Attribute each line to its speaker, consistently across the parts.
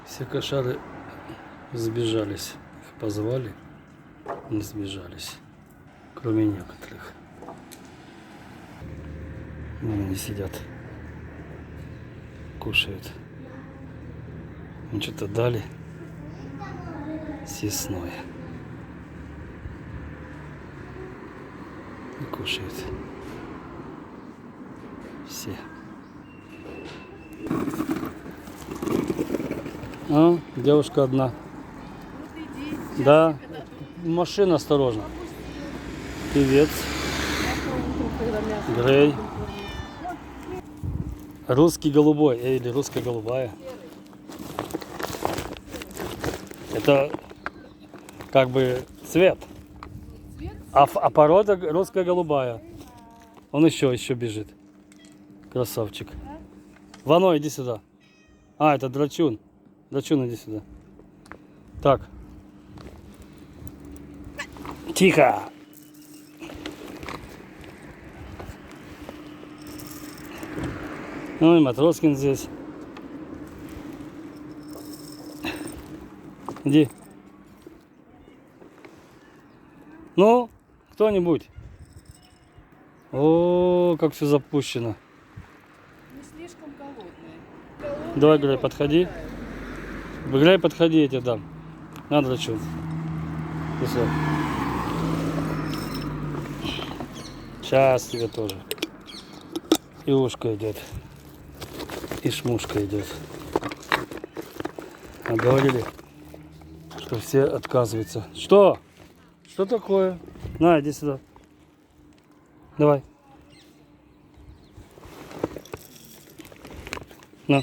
Speaker 1: Все кошары сбежались. Их позвали, не сбежались. Кроме некоторых. Они сидят, кушают. Им что-то дали съестное. И кушают. Все. А, девушка одна. Да. Машина, осторожно. Певец. Грей. Русский голубой или русская голубая. Это как бы цвет. А порода русская голубая. Он еще бежит. Красавчик. Вано, иди сюда. А, это драчун. Драчун, иди сюда. Так. Тихо. Ну и Матроскин здесь. Иди. Ну, кто-нибудь. О, как все запущено.
Speaker 2: Не слишком голодные.
Speaker 1: Давай, Грей, подходи. Грей, подходи, я тебе дам. На, драчун. Сейчас тебе тоже. И ушко идет. И шмушка идет. А говорили, что все отказываются. Что? Что такое? На, иди сюда. Давай. На,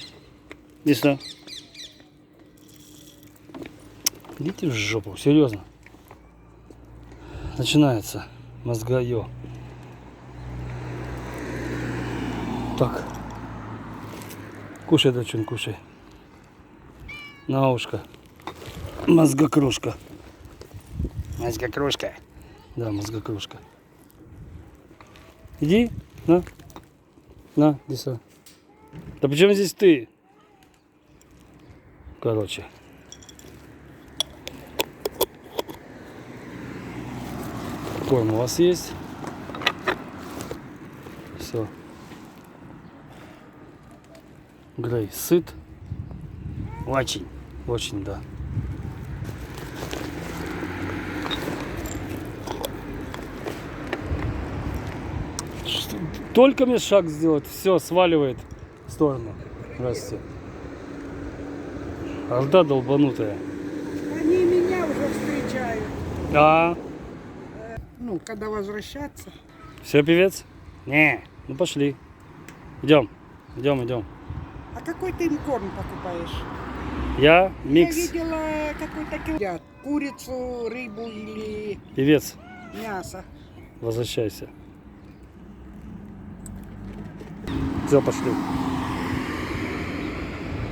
Speaker 1: иди сюда. Идите в жопу, серьезно. Начинается мозгоё. Так. Кушай, дочун, кушай. На ушко. Мозгокружка. Мозгокружка. Да, мозгокружка. Иди, на. На, иди сюда. Да почему здесь ты? Короче. Корм у вас есть? Все. Грей сыт? Очень. Очень, да. Только мне шаг сделать, все, сваливает в сторону. Здрасте. Орда долбанутая.
Speaker 3: Они меня уже встречают.
Speaker 1: А,
Speaker 3: Ну, когда возвращаться.
Speaker 1: все, певец? Не, ну пошли. Идем, идем.
Speaker 3: А какой ты им корм покупаешь?
Speaker 1: Я микс.
Speaker 3: Я видела какой-то кило. Курицу, рыбу или
Speaker 1: Певец,
Speaker 3: мясо.
Speaker 1: возвращайся. Все, пошли.